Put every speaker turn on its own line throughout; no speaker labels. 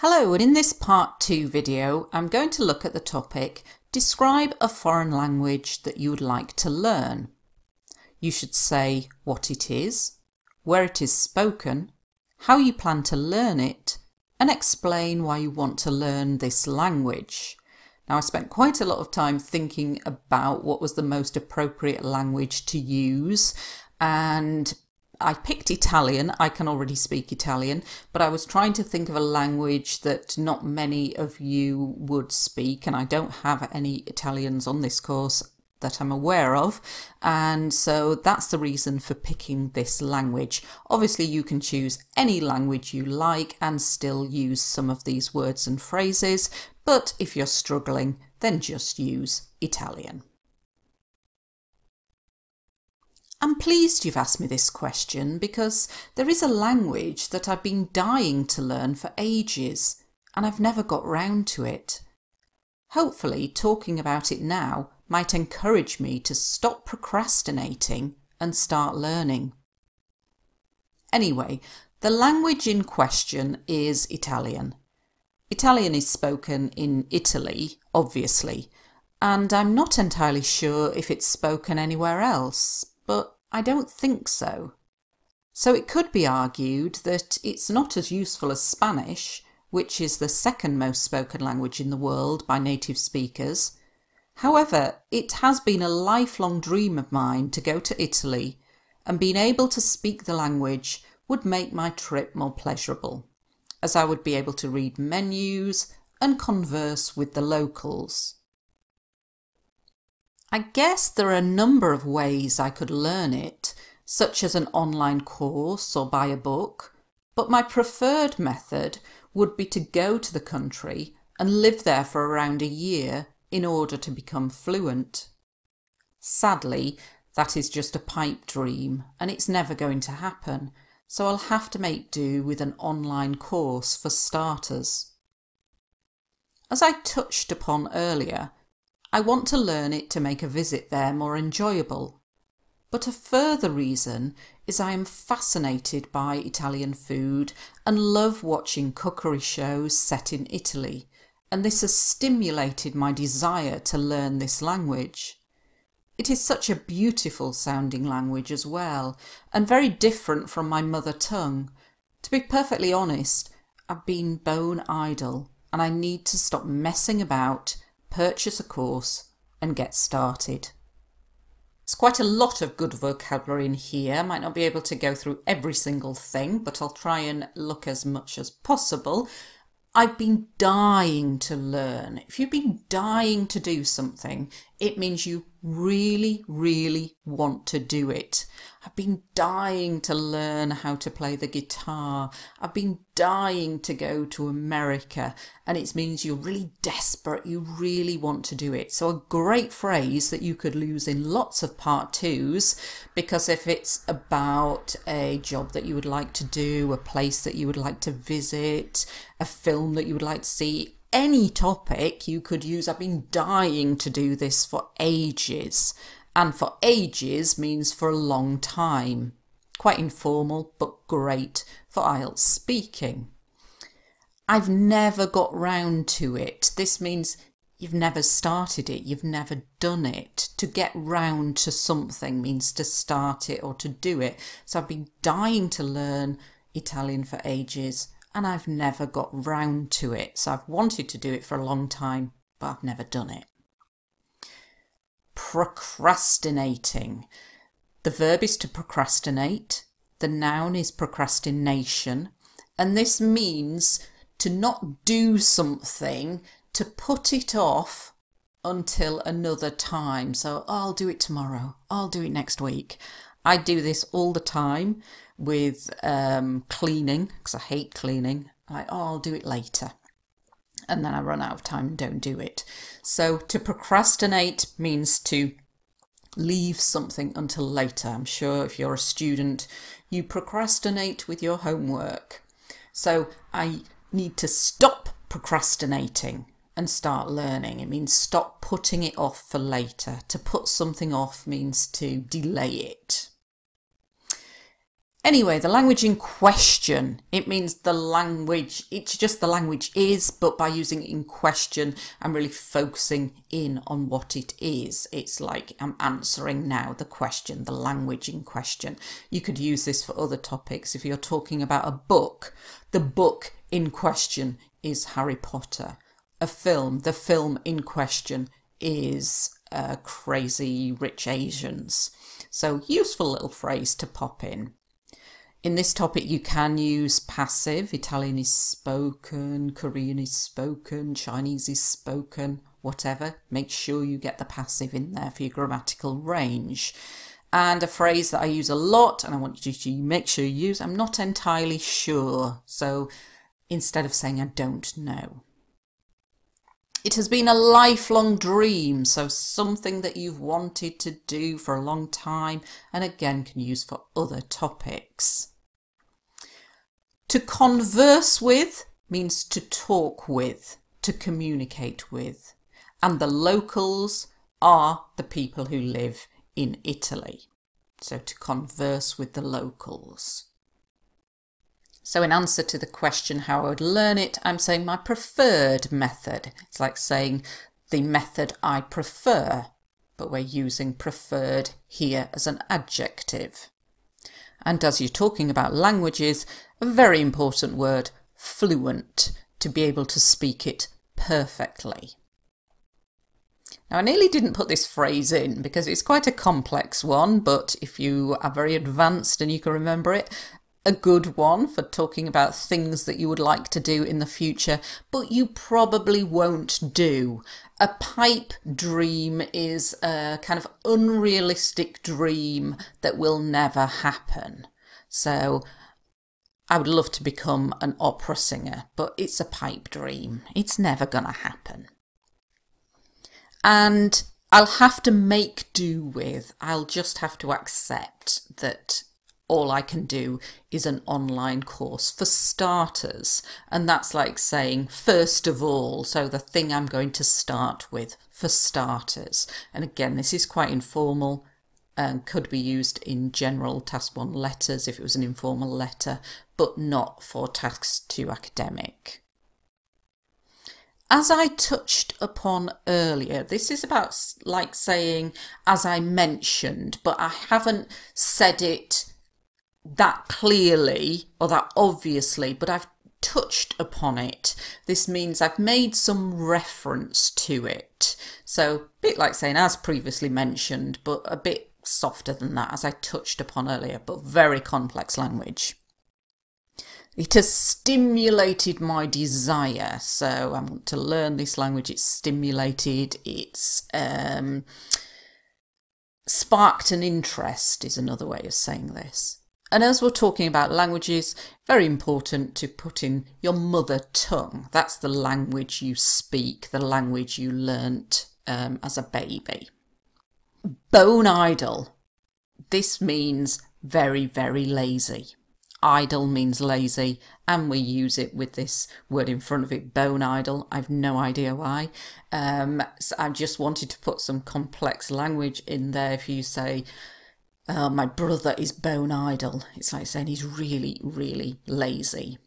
Hello, and in this part 2 video, I'm going to look at the topic, describe a foreign language that you would like to learn. You should say what it is, where it is spoken, how you plan to learn it, and explain why you want to learn this language. Now, I spent quite a lot of time thinking about what was the most appropriate language to use, and I picked Italian. I can already speak Italian, but I was trying to think of a language that not many of you would speak, and I don't have any Italians on this course that I'm aware of, and so that's the reason for picking this language. Obviously, you can choose any language you like and still use some of these words and phrases, but if you're struggling, then just use Italian. I'm pleased you've asked me this question because there is a language that I've been dying to learn for ages and I've never got round to it. Hopefully, talking about it now might encourage me to stop procrastinating and start learning. Anyway, the language in question is Italian. Italian is spoken in Italy, obviously, and I'm not entirely sure if it's spoken anywhere else, but I don't think so. So it could be argued that it's not as useful as Spanish, which is the second most spoken language in the world by native speakers. However, it has been a lifelong dream of mine to go to Italy, and being able to speak the language would make my trip more pleasurable, as I would be able to read menus and converse with the locals. I guess there are a number of ways I could learn it, such as an online course or buy a book, but my preferred method would be to go to the country and live there for around a year in order to become fluent. Sadly, that is just a pipe dream and it's never going to happen, so I'll have to make do with an online course for starters. As I touched upon earlier, I want to learn it to make a visit there more enjoyable. But a further reason is I am fascinated by Italian food and love watching cookery shows set in Italy, and this has stimulated my desire to learn this language. It is such a beautiful sounding language as well, and very different from my mother tongue. To be perfectly honest, I've been bone idle, and I need to stop messing about, purchase a course and get started. There's quite a lot of good vocabulary in here. I might not be able to go through every single thing, but I'll try and look as much as possible. I've been dying to learn. If you've been dying to do something, it means you really, really want to do it. I've been dying to learn how to play the guitar. I've been dying to go to America, and it means you're really desperate. You really want to do it. So a great phrase that you could use in lots of part 2s, because if it's about a job that you would like to do, a place that you would like to visit, a film that you would like to see, any topic you could use. I've been dying to do this for ages, and for ages means for a long time. Quite informal, but great for IELTS speaking. I've never got round to it. This means you've never started it, you've never done it. To get round to something means to start it or to do it. So I've been dying to learn Italian for ages, and I've never got round to it. So I've wanted to do it for a long time, but I've never done it. Procrastinating. The verb is to procrastinate. The noun is procrastination. And this means to not do something, to put it off until another time. So, I'll do it tomorrow. I'll do it next week. I do this all the time with cleaning, because I hate cleaning. I'll do it later. And then I run out of time and don't do it. So to procrastinate means to leave something until later. I'm sure if you're a student, you procrastinate with your homework. So I need to stop procrastinating and start learning. It means stop putting it off for later. To put something off means to delay it. Anyway, the language in question, it means the language, it's just the language is, but by using it in question, I'm really focusing in on what it is. It's like I'm answering now the question, the language in question. You could use this for other topics. If you're talking about a book, the book in question is Harry Potter. A film, the film in question is Crazy Rich Asians. So useful little phrase to pop in. In this topic you can use passive. Italian is spoken, Korean is spoken, Chinese is spoken, whatever. Make sure you get the passive in there for your grammatical range. And a phrase that I use a lot and I want you to make sure you use, I'm not entirely sure. So instead of saying I don't know. It has been a lifelong dream, so something that you've wanted to do for a long time, and again can use for other topics. To converse with means to talk with, to communicate with, and the locals are the people who live in Italy. So to converse with the locals. So in answer to the question how I would learn it, I'm saying my preferred method. It's like saying the method I prefer, but we're using preferred here as an adjective. And as you're talking about languages, a very important word, fluent, to be able to speak it perfectly. Now I nearly didn't put this phrase in because it's quite a complex one, but if you are very advanced and you can remember it, a good one for talking about things that you would like to do in the future, but you probably won't do. A pipe dream is a kind of unrealistic dream that will never happen. So I would love to become an opera singer, but it's a pipe dream. It's never gonna happen. And I'll have to make do with, I'll just have to accept that all I can do is an online course for starters. And that's like saying, first of all, so the thing I'm going to start with for starters. And again, this is quite informal and could be used in general Task 1 letters if it was an informal letter, but not for Task 2 academic. As I touched upon earlier, this is about like saying, as I mentioned, but I haven't said it that clearly or that obviously, but I've touched upon it. This means I've made some reference to it. So a bit like saying as previously mentioned, but a bit softer than that, as I touched upon earlier, but very complex language. It has stimulated my desire. So I want to learn this language. It's stimulated. It's sparked an interest is another way of saying this. And as we're talking about languages, very important to put in your mother tongue. That's the language you speak, the language you learnt as a baby. Bone idle. This means very, very lazy. Idle means lazy, and we use it with this word in front of it, bone idle. I've no idea why. So I just wanted to put some complex language in there. If you say, my brother is bone idle, it's like saying he's really, really lazy.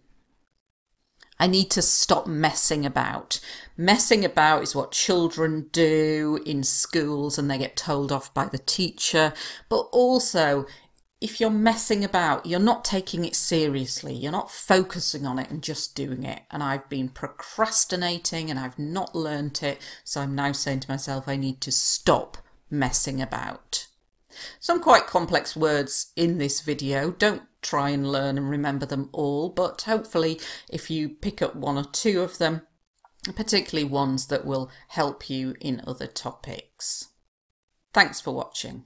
I need to stop messing about. Messing about is what children do in schools and they get told off by the teacher, but also if you're messing about, you're not taking it seriously, you're not focusing on it and just doing it. And I've been procrastinating and I've not learnt it, so I'm now saying to myself I need to stop messing about. Some quite complex words in this video. Don't try and learn and remember them all, but hopefully if you pick up one or two of them, particularly ones that will help you in other topics. Thanks for watching.